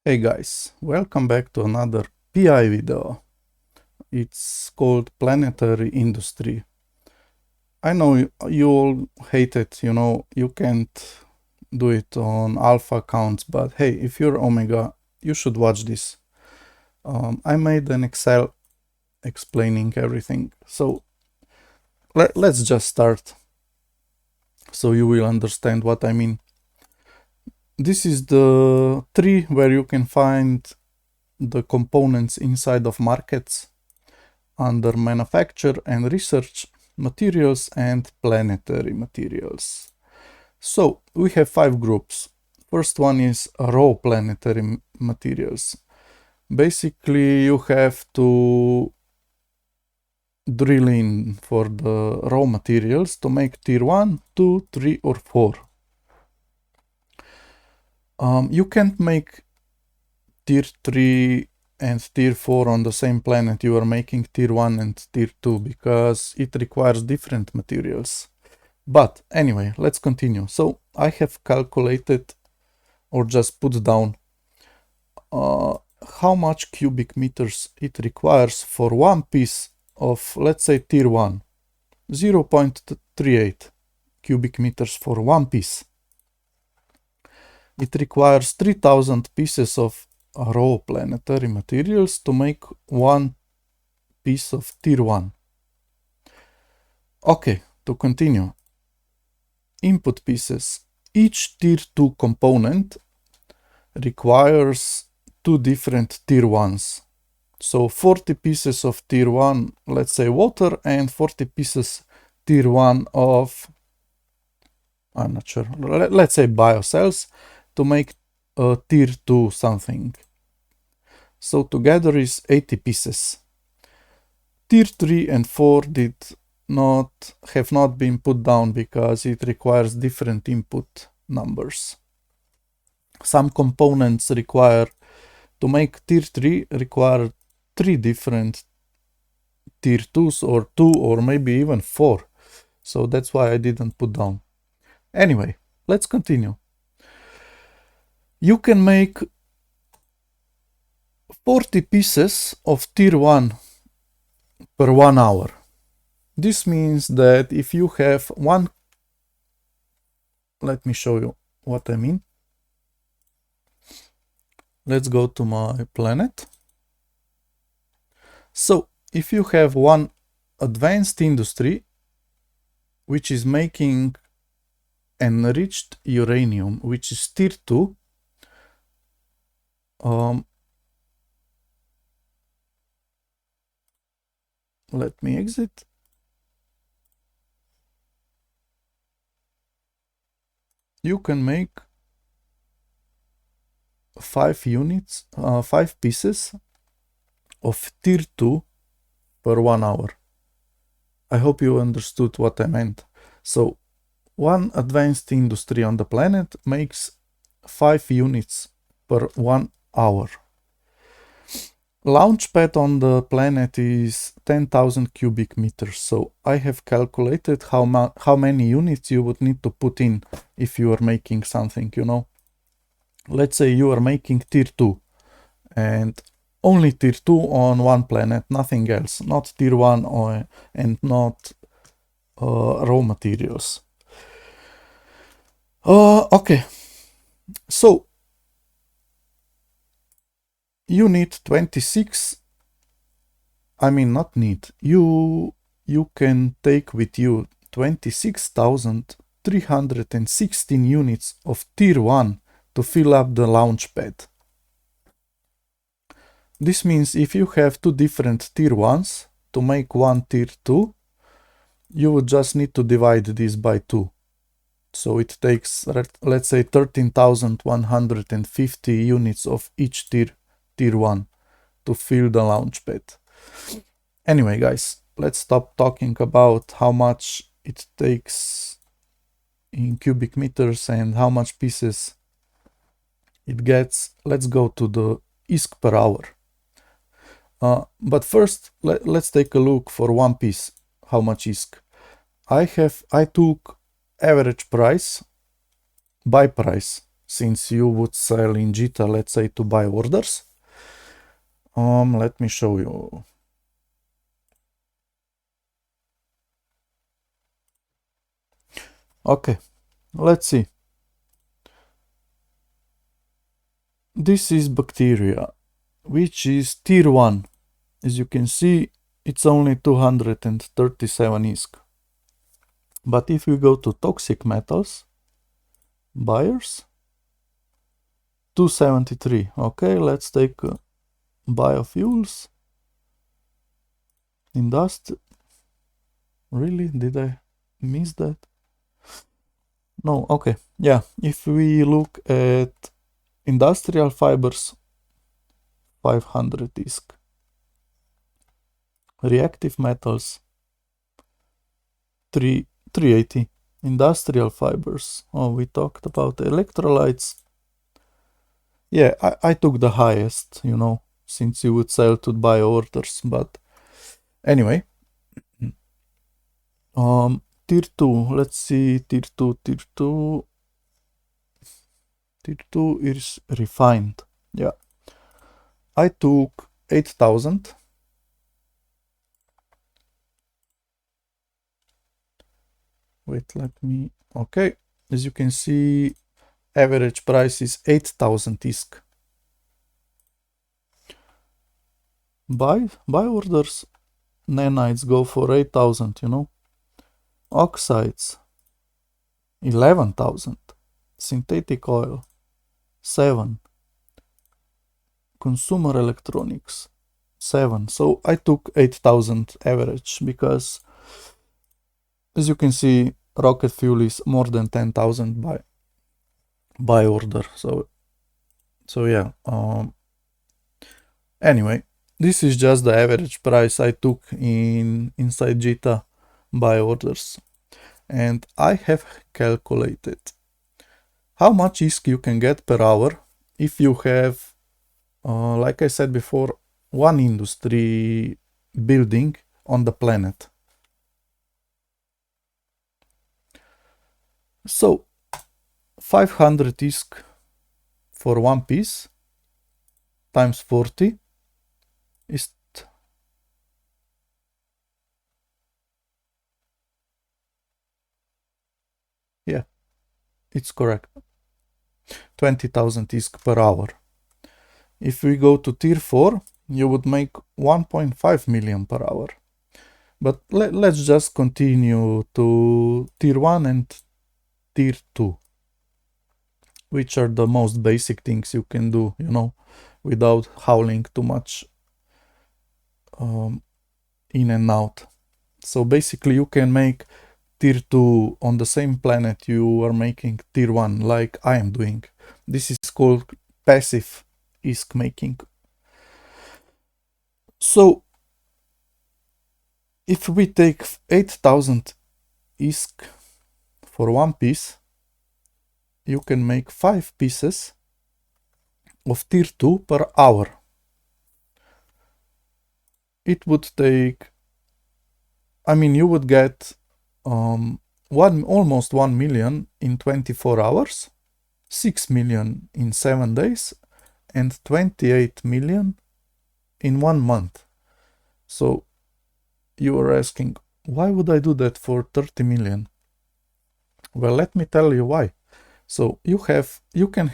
Hey guys, welcome back to another PI video. It's called Planetary Industry. I know you all hate it, you can't do it on alpha accounts, but hey, if you're Omega, you should watch this. I made an Excel explaining everything, so let's just start so you will understand what I mean. This is the tree where you can find the components inside of markets under manufacture and research, materials and planetary materials. So we have 5 groups. First one is raw planetary materials. Basically you have to drill in for the raw materials to make tier 1, 2, 3 or 4. You can't make tier 3 and tier 4 on the same planet. You are making tier 1 and tier 2 because it requires different materials. But anyway, let's continue. So I have calculated or just put down how much cubic meters it requires for one piece of, let's say, tier 1. 0.38 cubic meters for one piece. It requires 3000 pieces of raw planetary materials to make one piece of tier 1. Okay, to continue. Input pieces. Each tier 2 component requires 2 different tier 1s. So 40 pieces of tier 1, let's say water, and 40 pieces tier 1 of, I'm not sure, let's say biocells, to make a tier 2 something. So together is 80 pieces. Tier 3 and 4 have not been put down because it requires different input numbers. Some components require, to make tier 3, require 3 different tier 2s or 2 or maybe even 4. So that's why I didn't put down. Anyway, let's continue. You can make 40 pieces of tier 1 per 1 hour. This means that if you have one, let me show you what I mean. Let's go to my planet. So if you have one advanced industry which is making enriched uranium, which is tier 2, let me exit. You can make 5 units, 5 pieces of tier 2 per 1 hour. I hope you understood what I meant. So one advanced industry on the planet makes 5 units per 1 hour. Launch pad on the planet is 10,000 cubic meters. So I have calculated how many units you would need to put in if you are making something, Let's say you are making tier 2 and only tier 2 on one planet, nothing else, not tier 1 and not raw materials. Okay, so you need 26, I mean not need, you can take with you 26,316 units of tier 1 to fill up the launch pad. This means if you have 2 different tier 1s to make one tier 2, you would just need to divide this by 2. So it takes, let's say, 13,150 units of each tier 1 to fill the launch pad. Anyway, guys, let's stop talking about how much it takes in cubic meters and how much pieces it gets. Let's go to the ISK per hour. But first, let's take a look for one piece, how much ISK. I took average price by price. since you would sell in Jita, let's say, to buy orders. Let me show you. Okay, let's see. This is bacteria, which is tier 1. As you can see, it's only 237 ISK. But if we go to toxic metals, buyers, 273. Okay, let's take biofuels. Really? Did I miss that? No, okay. Yeah, if we look at industrial fibers, 500 ISK. Reactive metals, 380. Industrial fibers. Oh, we talked about electrolytes. Yeah, I took the highest, since you would sell to buy orders, but anyway. Tier 2, let's see, tier 2. Tier 2 is refined. Yeah. I took 8,000. Wait, okay. As you can see, average price is 8,000 ISK. Buy orders, nanites go for 8,000, Oxides, 11,000. Synthetic oil, 7. Consumer electronics, 7. So I took 8,000 average because, as you can see, rocket fuel is more than 10,000 by order. So yeah. Anyway, this is just the average price I took inside Jita by orders, and I have calculated how much ISK you can get per hour if you have, like I said before, one industry building on the planet. So 500 ISK for one piece times 40 is yeah, it's correct. 20,000 ISK per hour. If we go to tier 4, you would make 1.5 million per hour. But let's just continue to tier 1 and tier 2, which are the most basic things you can do, without howling too much in and out. So basically you can make tier 2 on the same planet you are making tier 1, like I am doing. This is called passive ISK making. So if we take 8,000 ISK for one piece, you can make 5 pieces of tier 2 per hour. It would take, you would get almost 1 million in 24 hours, 6 million in 7 days, and 28 million in 1 month. So you are asking, why would I do that for 30 million? Well, let me tell you why. So you can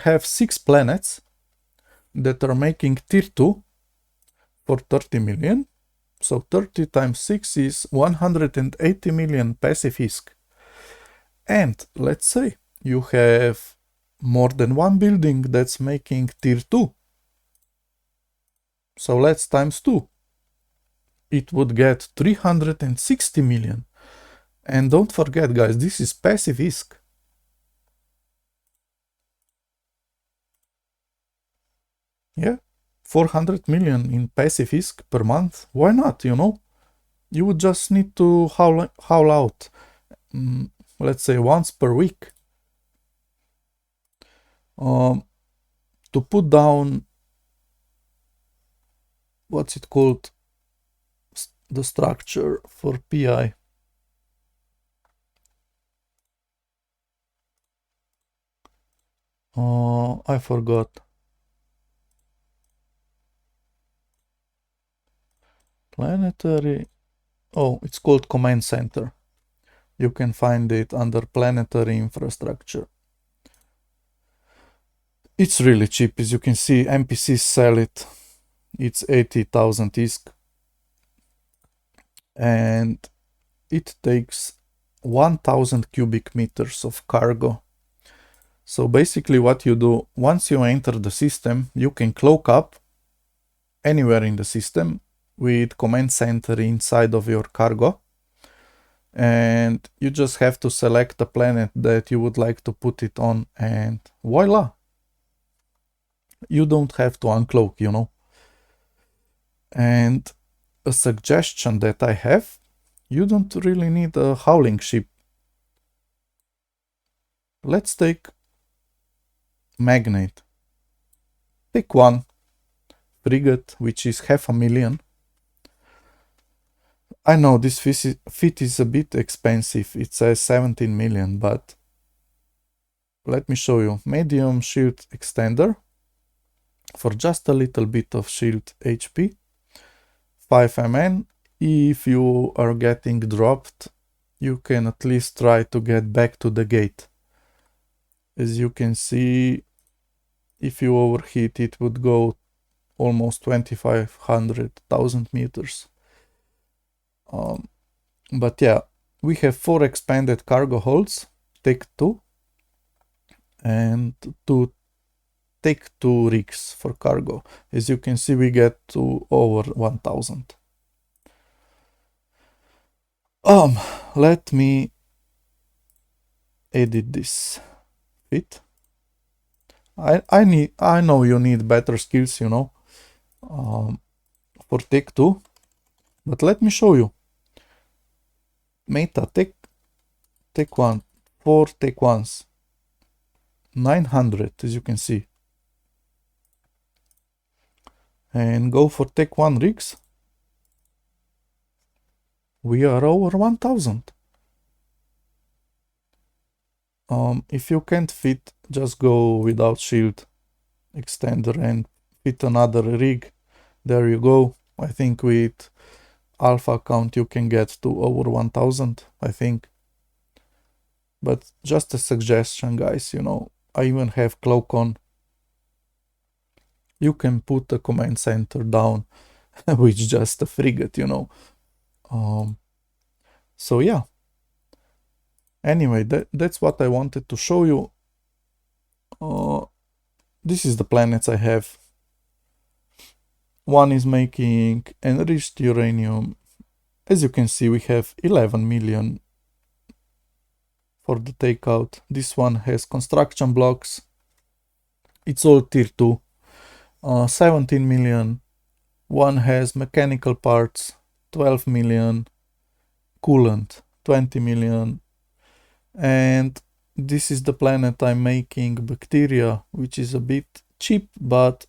have 6 planets that are making tier 2 for 30 million. So 30 times 6 is 180 million passive ISK. And let's say you have more than one building that's making tier 2. So let's times 2. It would get 360 million. And don't forget, guys, this is passive ISK. Yeah, 400 million in passive ISK per month. Why not, You would just need to howl out, let's say once per week. To put down, what's it called, the structure for PI. Oh, I forgot. Planetary. Oh, it's called Command Center. You can find it under Planetary Infrastructure. It's really cheap, as you can see. NPCs sell it. It's 80,000 ISK. And it takes 1000 cubic meters of cargo. So basically what you do, once you enter the system, you can cloak up anywhere in the system with Command Center inside of your cargo. And you just have to select the planet that you would like to put it on, and voila! You don't have to uncloak, you know. And a suggestion that I have, you don't really need a howling ship. Let's take Magnate. Take one frigate, which is 500,000. I know this fit is a bit expensive. It says 17 million, but let me show you. Medium shield extender for just a little bit of shield HP. 5 MN. If you are getting dropped, you can at least try to get back to the gate. As you can see, if you overheat, it would go almost 2500,000 meters. But yeah, we have 4 expanded cargo holds, take 2, and take 2 rigs for cargo. As you can see, we get to over 1000. Let me edit this fit. I know you need better skills, you know, for take 2, but let me show you. Meta take 1, 4 take 1s, 900, as you can see, and go for take 1 rigs. We are over 1000. If you can't fit, just go without shield extender and fit another rig. There you go. I think with alpha count you can get to over 1000, I think. But just a suggestion, guys, you know, I even have cloak on. You can put the command center down with just a frigate, you know. So yeah. Anyway, that's what I wanted to show you. This is the planets I have. One is making enriched uranium. As you can see, we have 11 million for the takeout. This one has construction blocks. It's all tier 2. 17 million. One has mechanical parts. 12 million. Coolant. 20 million. And this is the planet I'm making bacteria, which is a bit cheap, but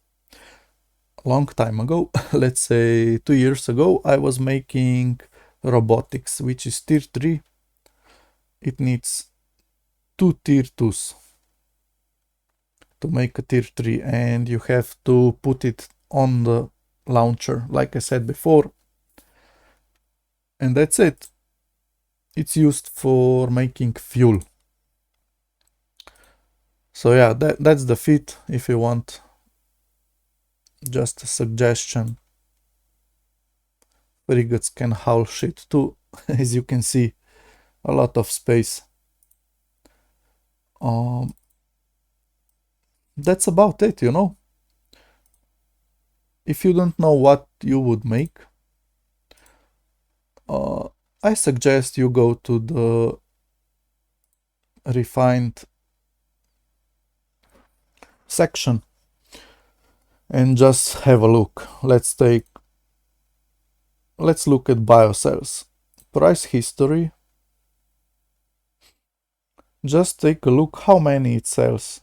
a long time ago, let's say 2 years ago, I was making robotics, which is tier 3. It needs 2 tier 2s to make a tier 3, and you have to put it on the launcher, like I said before. And that's it. It's used for making fuel. So yeah, that's the fit. If you want just a suggestion, frigates can haul shit too. As you can see, a lot of space. That's about it, you know. If you don't know what you would make, I suggest you go to the refined section and just have a look. Let's look at biocells. Price history. Just take a look how many it sells.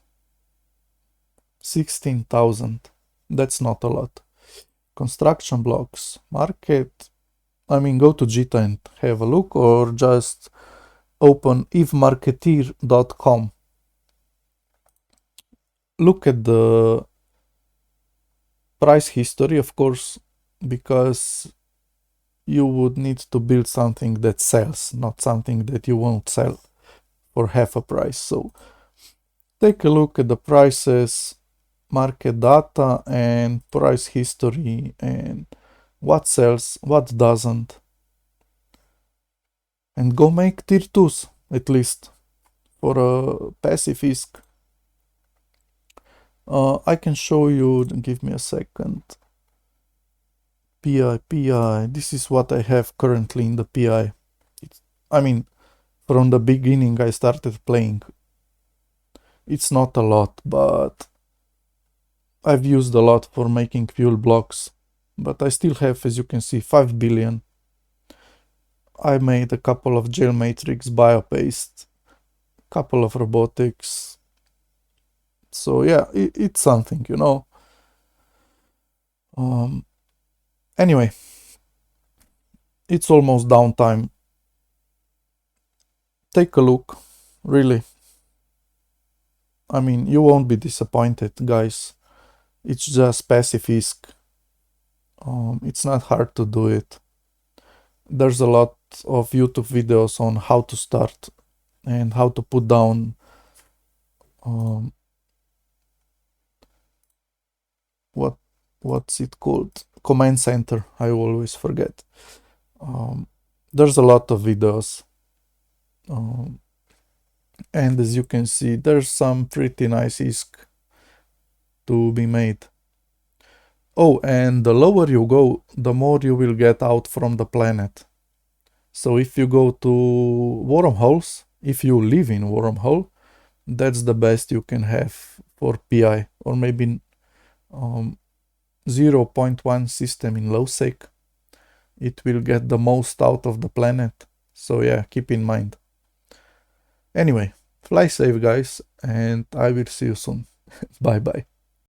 16,000. That's not a lot. Construction blocks. Market. Go to Jita and have a look, or just open ifmarketeer.com. look at the price history, of course, because you would need to build something that sells, not something that you won't sell for half a price. So take a look at the prices, market data, and price history, and what sells, what doesn't. And go make tier 2s, at least, for a passive ISK. I can show you, give me a second. PI, this is what I have currently in the PI. I mean, from the beginning I started playing. It's not a lot, but I've used a lot for making fuel blocks. But I still have, as you can see, 5 billion. I made a couple of gel matrix biopaste, couple of robotics. So yeah, it's something, you know. Anyway, it's almost downtime. Take a look, really. I mean, you won't be disappointed, guys. It's just passive ISK. It's not hard to do it. There's a lot of YouTube videos on how to start and how to put down what's it called? Command center. I always forget. There's a lot of videos. And as you can see, there's some pretty nice ISK to be made. Oh, and the lower you go, the more you will get out from the planet. So if you go to wormholes, if you live in wormhole, that's the best you can have for PI, or maybe 0.1 system in low sec. It will get the most out of the planet. So yeah, keep in mind. Anyway, fly safe, guys, and I will see you soon. Bye bye.